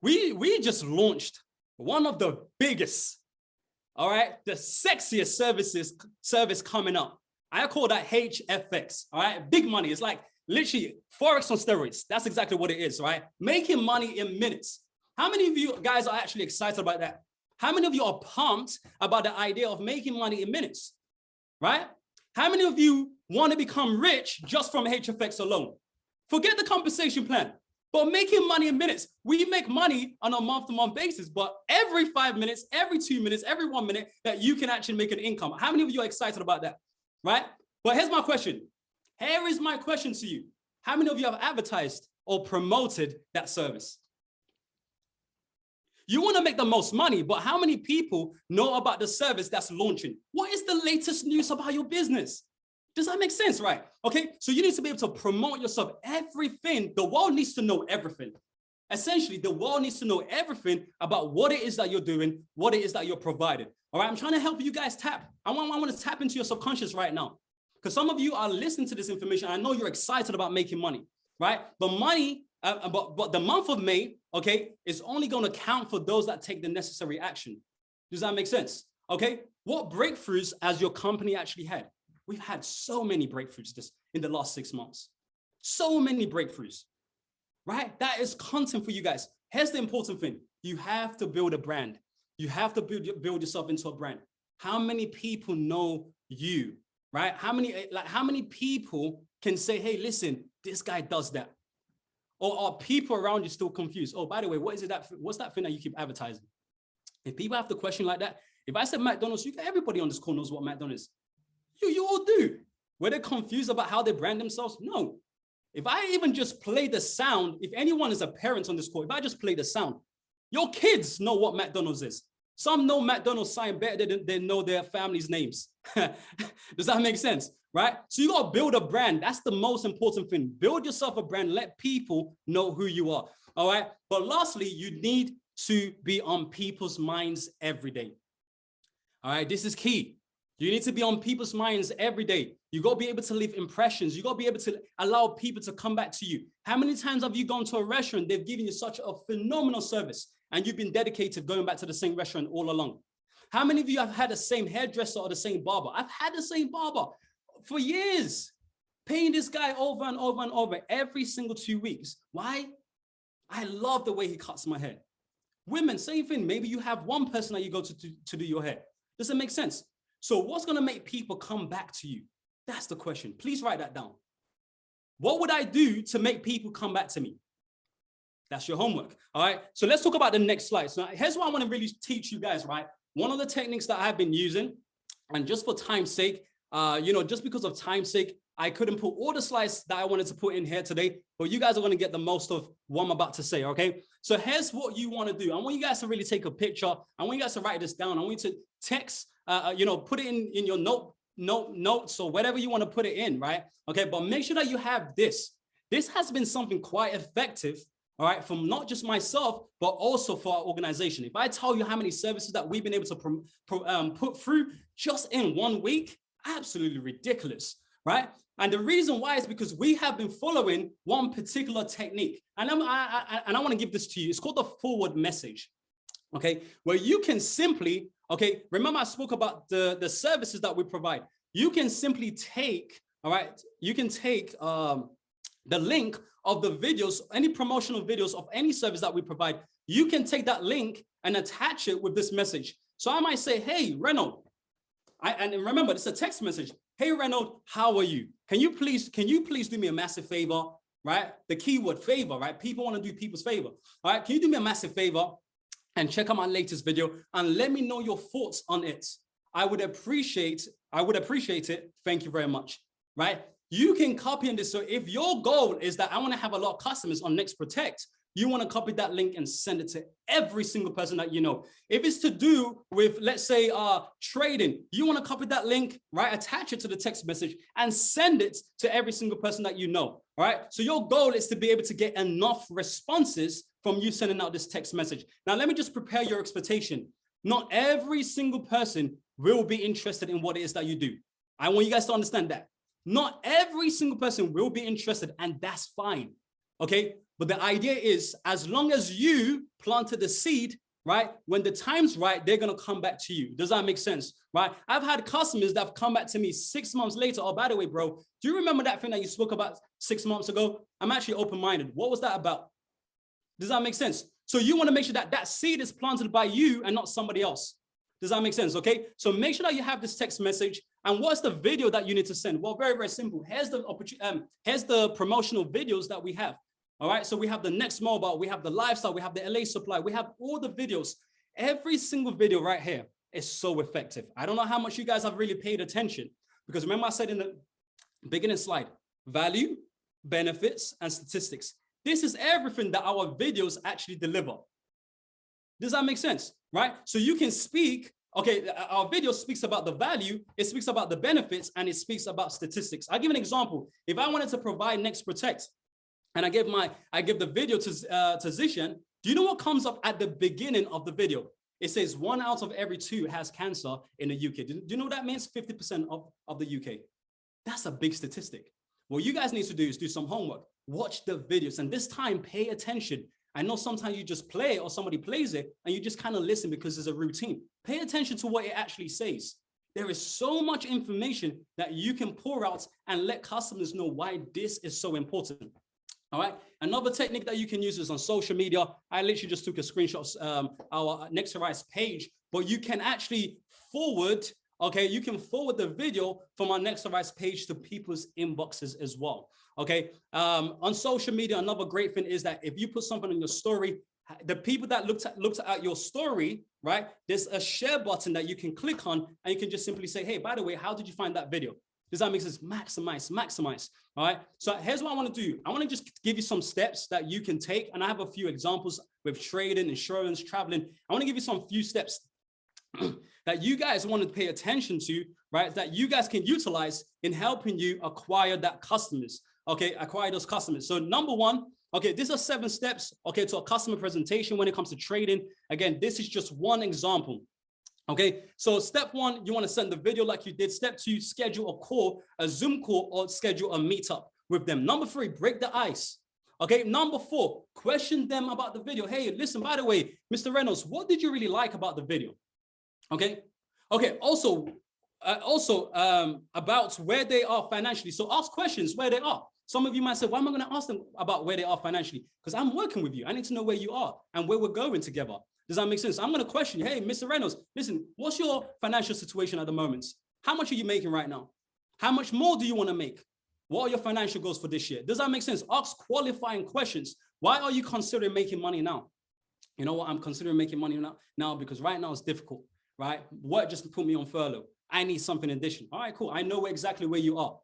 We just launched one of the biggest, all right, the sexiest service coming up. I call that HFX, all right? Big money. It's like literally Forex on steroids. That's exactly what it is, right? Making money in minutes. How many of you guys are actually excited about that? How many of you are pumped about the idea of making money in minutes, right? How many of you want to become rich just from HFX alone? Forget the compensation plan, but making money in minutes. We make money on a month-to-month basis, but every 5 minutes, every 2 minutes, every 1 minute that you can actually make an income. How many of you are excited about that? Right? But here's my question. Here is my question to you. How many of you have advertised or promoted that service? You want to make the most money, but how many people know about the service that's launching? What is the latest news about your business? Does that make sense, right? Okay, so you need to be able to promote yourself. Everything, the world needs to know everything. Essentially, the world needs to know everything about what it is that you're doing, what it is that you're providing. All right, I'm trying to help you guys tap. I want to tap into your subconscious right now. Because some of you are listening to this information. I know you're excited about making money, right? But money, but the month of May, okay, is only going to count for those that take the necessary action. Does that make sense? Okay, what breakthroughs has your company actually had? We've had so many breakthroughs in the last 6 months. So many breakthroughs, right? That is content for you guys. here's the important thing. You have to build a brand. You have to build yourself into a brand. How many people know you, right? How many people can say, hey, listen, this guy does that? Or are people around you still confused? Oh, by the way, what's that thing that you keep advertising? If people have the question like that, if I said McDonald's, everybody on this call knows what McDonald's is. You all do. Were they confused about how they brand themselves? No. If I even just play the sound, if anyone is a parent on this call, if I just play the sound, your kids know what McDonald's is. Some know McDonald's sign better than they know their family's names. Does that make sense? Right? So you got to build a brand. That's the most important thing. Build yourself a brand. Let people know who you are. All right. But lastly, you need to be on people's minds every day. All right. This is key. You need to be on people's minds every day. You got to be able to leave impressions. You got to be able to allow people to come back to you. How many times have you gone to a restaurant? They've given you such a phenomenal service and you've been dedicated going back to the same restaurant all along. How many of you have had the same hairdresser or the same barber? I've had the same barber for years, paying this guy over and over and over every single 2 weeks. Why? I love the way he cuts my hair. Women, same thing. Maybe you have one person that you go to do your hair. Does it make sense? So what's going to make people come back to you? That's the question. Please write that down. What would I do to make people come back to me? That's your homework. All right. So let's talk about the next slide. So here's what I want to really teach you guys, right? One of the techniques that I've been using, and just for time's sake, just because of time's sake, I couldn't put all the slides that I wanted to put in here today, but you guys are going to get the most of what I'm about to say, okay? So here's what you want to do. I want you guys to really take a picture. I want you guys to write this down. I want you to text, put it in your notes or whatever you want to put it in, right? Okay, but make sure that you have this. This has been something quite effective, all right, from not just myself, but also for our organization. If I tell you how many services that we've been able to put through just in 1 week, absolutely ridiculous, right? And the reason why is because we have been following one particular technique. And I want to give this to you. It's called the forward message, okay? Where you can simply, okay, remember I spoke about the services that we provide. You can simply take, all right, you can take the link of the videos, any promotional videos of any service that we provide. You can take that link and attach it with this message. So I might say, hey, Renaud, and remember, it's a text message. Hey, Renaud, how are you? Can you please do me a massive favor, right? The keyword favor, right? People want to do people's favor, all right? Can you do me a massive favor and check out my latest video and let me know your thoughts on it? I would appreciate it. Thank you very much, right? You can copy in this. So if your goal is that I want to have a lot of customers on Next Protect, you want to copy that link and send it to every single person that you know. If it's to do with, let's say, trading, you want to copy that link, right? Attach it to the text message and send it to every single person that you know, all right? So your goal is to be able to get enough responses from you sending out this text message. Now, let me just prepare your expectation. Not every single person will be interested in what it is that you do. I want you guys to understand that. Not every single person will be interested, and that's fine, okay? But the idea is, as long as you planted the seed, right, when the time's right, they're going to come back to you. Does that make sense, right? I've had customers that have come back to me 6 months later. Oh, by the way, bro, do you remember that thing that you spoke about 6 months ago? I'm actually open-minded. What was that about? Does that make sense? So you want to make sure that that seed is planted by you and not somebody else. Does that make sense? Okay. So make sure that you have this text message. And what's the video that you need to send? Well, very, very simple. Here's the promotional videos that we have. All right. So we have the Next Mobile, we have the Lifestyle, we have the LA Supply, we have all the videos. Every single video right here is so effective. I don't know how much you guys have really paid attention, because remember I said in the beginning slide, value, benefits, and statistics. This is everything that our videos actually deliver. Does that make sense? Right? So you can speak, okay, our video speaks about the value, it speaks about the benefits, and it speaks about statistics. I'll give an example. If I wanted to provide Next Protect, and I give the video to Zishan, do you know what comes up at the beginning of the video? It says 1 out of every 2 has cancer in the UK. Do you know what that means? 50% of the UK. That's a big statistic. What you guys need to do is do some homework. Watch the videos, and this time pay attention. I know sometimes you just play it or somebody plays it and you just kind of listen because it's a routine. Pay attention to what it actually says. There is so much information that you can pour out and let customers know why this is so important. All right. Another technique that you can use is on social media. I literally just took a screenshot of our Next to Rise page, but you can actually forward, okay, you can forward the video from our Next to Rise page to people's inboxes as well. Okay. On social media, another great thing is that if you put something on your story, the people that looked at your story, right, there's a share button that you can click on, and you can just simply say, hey, by the way, how did you find that video? Does that make sense? Maximize. All right. So here's what I want to do. I want to just give you some steps that you can take. And I have a few examples with trading, insurance, traveling. I want to give you some few steps that you guys want to pay attention to, right? That you guys can utilize in helping you acquire that customers. Okay. Acquire those customers. So number one, okay, these are 7 steps, okay, to a customer presentation when it comes to trading. Again, this is just one example. Okay, so step 1, you want to send the video like you did. Step 2, schedule a call, a Zoom call, or schedule a meetup with them. Number 3, break the ice. Okay, number 4, question them about the video. Hey, listen, by the way, Mr. Reynolds, what did you really like about the video? Okay, also about where they are financially. So ask questions where they are. Some of you might say, why am I going to ask them about where they are financially? Because I'm working with you. I need to know where you are and where we're going together. Does that make sense? I'm going to question you. Hey, Mr. Reynolds, listen, what's your financial situation at the moment? How much are you making right now? How much more do you want to make? What are your financial goals for this year? Does that make sense? Ask qualifying questions. Why are you considering making money now? You know what? I'm considering making money now because right now it's difficult, right? Work just put me on furlough. I need something in addition. All right, cool. I know exactly where you are.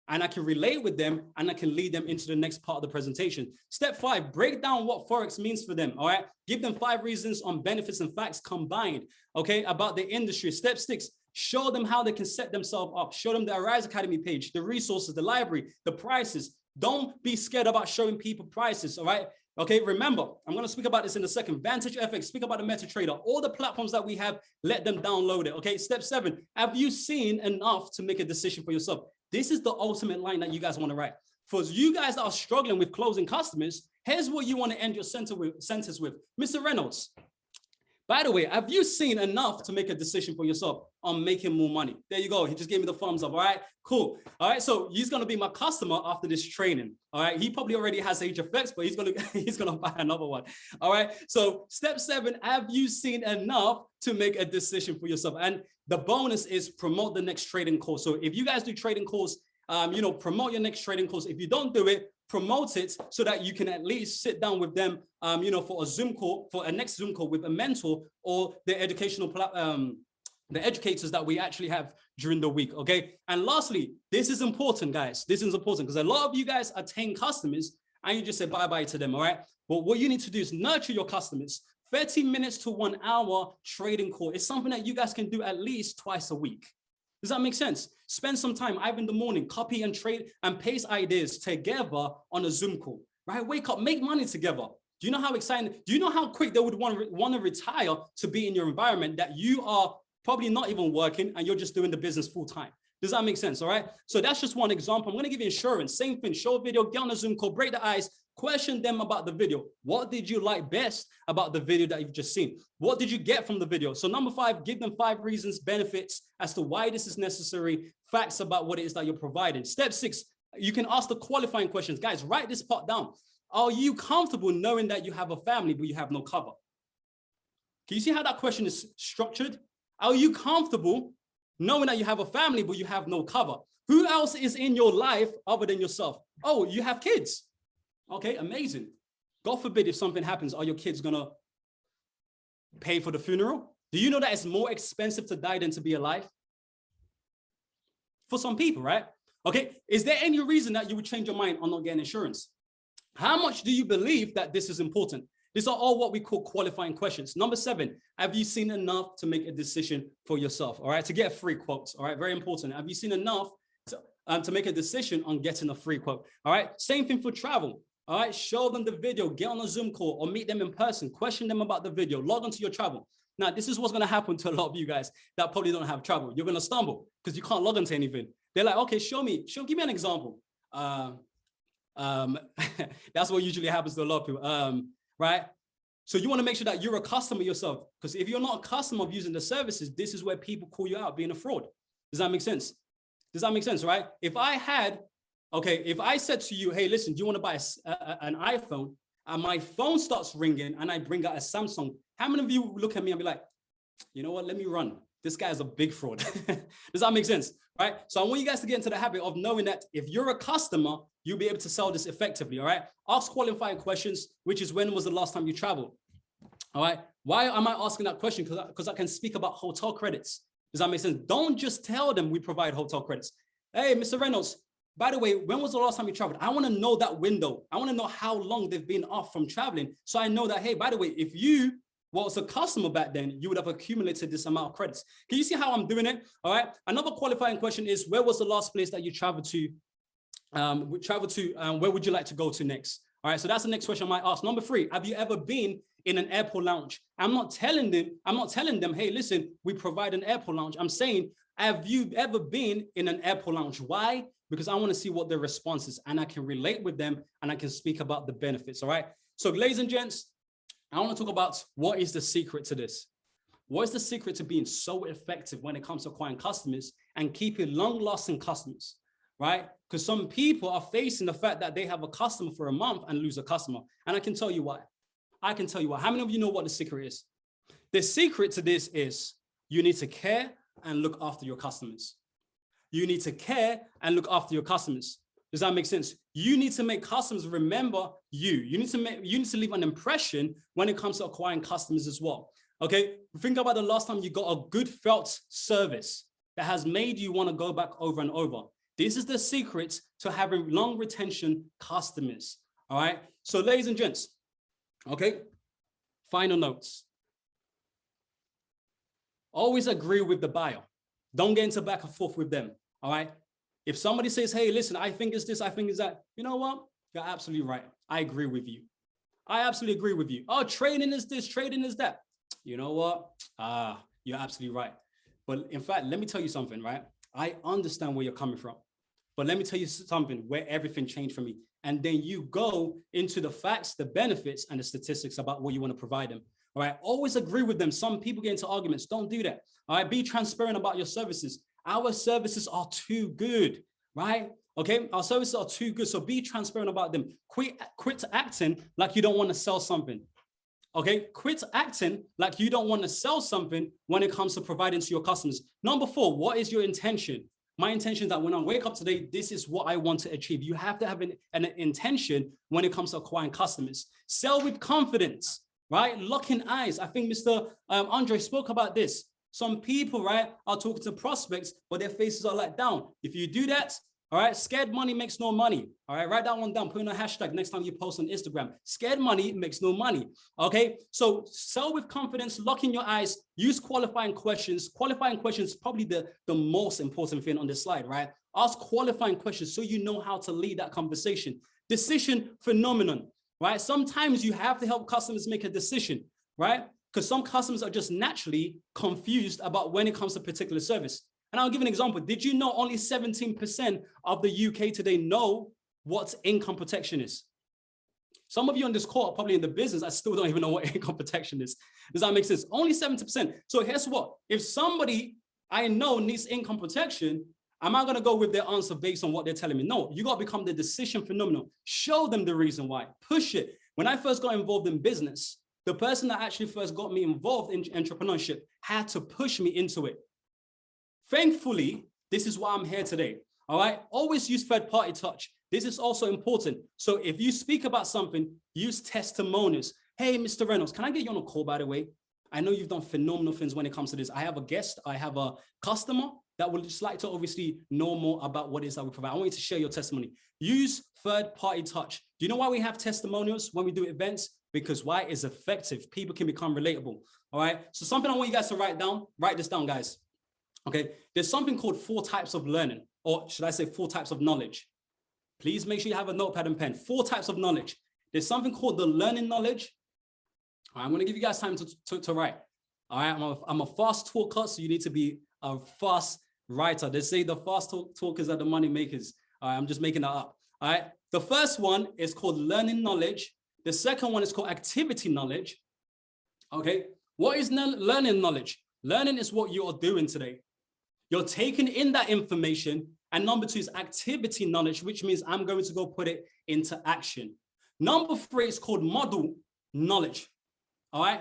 And I can relate with them and I can lead them into the next part of the presentation. Step 5, break down what Forex means for them. All right. Give them 5 reasons on benefits and facts combined. Okay. About the industry. Step 6, show them how they can set themselves up. Show them the Arise Academy page, the resources, the library, the prices. Don't be scared about showing people prices. All right. Okay, remember, I'm going to speak about this in a second. Vantage FX, speak about the MetaTrader, all the platforms that we have, let them download it. Okay, step 7, have you seen enough to make a decision for yourself? This is the ultimate line that you guys want to write. For you guys that are struggling with closing customers, here's what you want to end your sentence with. Mr. Reynolds, by the way, have you seen enough to make a decision for yourself on making more money? There you go. He just gave me the thumbs up. All right, cool. All right, so he's going to be my customer after this training. All right, he probably already has HFX, but he's going to buy another one. All right, so step 7, have you seen enough to make a decision for yourself? And the bonus is promote the next trading course. So if you guys do trading course, promote your next trading course. If you don't do it, promote it so that you can at least sit down with them, for a Zoom call, for a next Zoom call with a mentor or the the educators that we actually have during the week. Okay. And lastly, this is important, guys. This is important because a lot of you guys attain customers and you just say bye-bye to them. All right. But what you need to do is nurture your customers. 30 minutes to 1 hour trading call is something that you guys can do at least twice a week. Does that make sense? Spend some time, either in the morning, copy and trade and paste ideas together on a Zoom call, right? Wake up, make money together. Do you know how exciting? Do you know how quick they would want to retire to be in your environment that you are probably not even working and you're just doing the business full time? Does that make sense? All right. So that's just one example. I'm going to give you insurance. Same thing. Show a video, get on a Zoom call, break the ice, question them about the video. What did you like best about the video that you've just seen? What did you get from the video? So number 5, give them 5 reasons, benefits as to why this is necessary, facts about what it is that you're providing. Step 6, you can ask the qualifying questions. Guys, write this part down. Are you comfortable knowing that you have a family, but you have no cover? Can you see how that question is structured? Are you comfortable knowing that you have a family, but you have no cover? Who else is in your life other than yourself? Oh, you have kids. Okay, amazing. God forbid if something happens, are your kids gonna pay for the funeral? Do you know that it's more expensive to die than to be alive? For some people, right? Okay, is there any reason that you would change your mind on not getting insurance? How much do you believe that this is important? These are all what we call qualifying questions. Number 7, have you seen enough to make a decision for yourself? All right, to get a free quote. All right, very important. Have you seen enough to make a decision on getting a free quote? All right, same thing for travel. All right, show them the video, get on a Zoom call or meet them in person, question them about the video, log onto your travel. Now, this is what's going to happen to a lot of you guys that probably don't have travel. You're going to stumble because you can't log onto anything. They're like, okay, give me an example. That's what usually happens to a lot of people, right? So you want to make sure that you're a customer yourself, because if you're not a customer of using the services, this is where people call you out being a fraud. Does that make sense? Does that make sense, right? If I had Okay, if I said to you, hey, listen, do you want to buy an iPhone? And my phone starts ringing and I bring out a Samsung. How many of you look at me and be like, you know what, let me run. This guy is a big fraud. Does that make sense? Right? So I want you guys to get into the habit of knowing that if you're a customer, you'll be able to sell this effectively. All right. Ask qualifying questions, which is when was the last time you traveled? All right. Why am I asking that question? Because I can speak about hotel credits. Does that make sense? Don't just tell them we provide hotel credits. Hey, Mr. Reynolds, by the way, when was the last time you traveled? I want to know that window. I want to know how long they've been off from traveling. So I know that, hey, by the way, if you was a customer back then, you would have accumulated this amount of credits. Can you see how I'm doing it? All right. Another qualifying question is, where was the last place that you traveled to? Where would you like to go to next? All right. So that's the next question I might ask. Number 3, have you ever been in an airport lounge? I'm not telling them, hey, listen, we provide an airport lounge. I'm saying, have you ever been in an airport lounge? Why? Because I want to see what their response is and I can relate with them and I can speak about the benefits. All right. So ladies and gents, I want to talk about what is the secret to this. What is the secret to being so effective when it comes to acquiring customers and keeping long-lasting customers, right? Because some people are facing the fact that they have a customer for a month and lose a customer. And I can tell you why. I can tell you why. How many of you know what the secret is? The secret to this is you need to care and look after your customers. You need to care and look after your customers. Does that make sense? You need to make customers remember you. You need to leave an impression when it comes to acquiring customers as well. Okay, think about the last time you got a good felt service that has made you want to go back over and over. This is the secret to having long retention customers. All right. So ladies and gents, okay, final notes. Always agree with the buyer. Don't get into back and forth with them. All right. If somebody says, hey, listen, I think it's this, I think it's that, you know what? You're absolutely right. I agree with you. I absolutely agree with you. Oh, trading is this, trading is that. You know what? You're absolutely right. But in fact, let me tell you something, right? I understand where you're coming from. But let me tell you something where everything changed for me. And then you go into the facts, the benefits, and the statistics about what you want to provide them. All right. Always agree with them. Some people get into arguments. Don't do that. All right. Be transparent about your services. Our services are too good, right? Okay. Our services are too good. So be transparent about them. Quit acting like you don't want to sell something. Okay. Quit acting like you don't want to sell something when it comes to providing to your customers. Number 4, what is your intention? My intention is that when I wake up today, this is what I want to achieve. You have to have an intention when it comes to acquiring customers. Sell with confidence, right? Locking eyes. I think Mr. Andre spoke about this. Some people, right, are talking to prospects, but their faces are let down. If you do that, all right, scared money makes no money. All right, write that one down. Put in a hashtag next time you post on Instagram. Scared money makes no money. Okay, so sell with confidence, lock in your eyes, use qualifying questions. Qualifying questions is probably the most important thing on this slide, right? Ask qualifying questions so you know how to lead that conversation. Decision phenomenon, right? Sometimes you have to help customers make a decision, right? Because some customers are just naturally confused about when it comes to a particular service. And I'll give an example. Did you know only 17% of the UK today know what income protection is? Some of you on this call are probably in the business. I still don't even know what income protection is. Does that make sense? Only 70%. So guess what? If somebody I know needs income protection, am I going to go with their answer based on what they're telling me? No, you got to become the decision phenomenon. Show them the reason why. Push it. When I first got involved in business, the person that actually first got me involved in entrepreneurship had to push me into it. Thankfully, this is why I'm here today. All right. Always use third-party touch. This is also important. So if you speak about something, use testimonials. Hey, Mr. Reynolds, can I get you on a call, by the way? I know you've done phenomenal things when it comes to this. I have a guest, I have a customer that would just like to obviously know more about what it is that we provide. I want you to share your testimony. Use third-party touch. Do you know why we have testimonials when we do events? Because why is effective. People can become relatable. All right. So something I want you guys to write this down, guys. Okay. There's something called 4 types of learning, or should I say 4 types of knowledge? Please make sure you have a notepad and pen. 4 types of knowledge. There's something called the learning knowledge. All right, I'm going to give you guys time to write. All right. I'm a fast talker, so you need to be a fast writer. They say the fast talkers are the money makers. All right. I'm just making that up. All right. The first one is called learning knowledge. The second one is called activity knowledge. Okay. What is learning knowledge? Learning is what you are doing today. You're taking in that information And number 2 is activity knowledge, which means I'm going to go put it into action. Number 3 is called model knowledge. All right.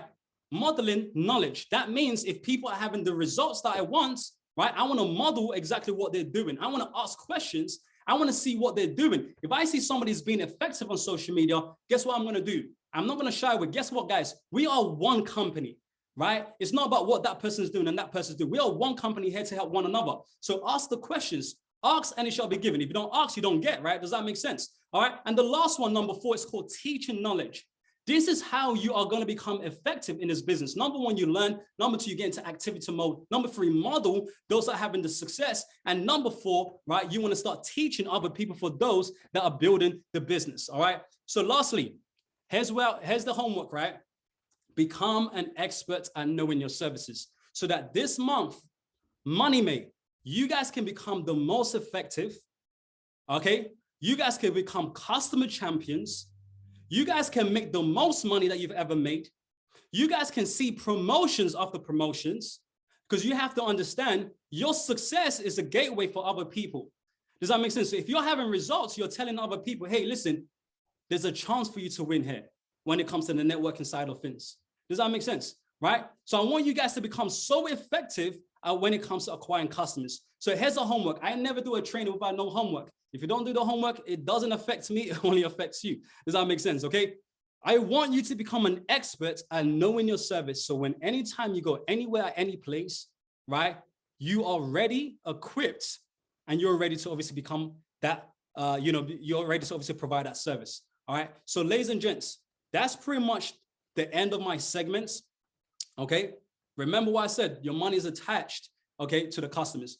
Modeling knowledge. That means if people are having the results that I want, right, I want to model exactly what they're doing. I want to ask questions. I want to see what they're doing. If I see somebody's being effective on social media, guess what I'm going to do? I'm not going to shy away. Guess what, guys? We are one company, right? It's not about what that person's doing and that person's doing. We are one company here to help one another. So ask the questions. Ask and it shall be given. If you don't ask, you don't get, right? Does that make sense? All right. And the last one, number 4, is called teaching knowledge. This is how you are going to become effective in this business. Number 1, you learn. Number 2, you get into activity mode. Number 3, model those that are having the success. And number 4, right, you want to start teaching other people for those that are building the business. All right. So lastly, here's the homework, right? Become an expert at knowing your services so that this month, Money May, you guys can become the most effective. Okay. You guys can become customer champions. You guys can make the most money that you've ever made. You guys can see promotions after promotions because you have to understand your success is a gateway for other people. Does that make sense? So if you're having results, you're telling other people, hey, listen, there's a chance for you to win here when it comes to the networking side of things. Does that make sense? Right? So I want you guys to become so effective when it comes to acquiring customers. So here's a homework. I never do a training without no homework. If you don't do the homework, it doesn't affect me. It only affects you. Does that make sense? Okay. I want you to become an expert at knowing your service. So when anytime you go anywhere, any place, right, you are ready, equipped, and you're ready to obviously become that, you're ready to obviously provide that service. All right. So ladies and gents, that's pretty much the end of my segments. Okay. Remember what I said, your money is attached, okay, to the customers.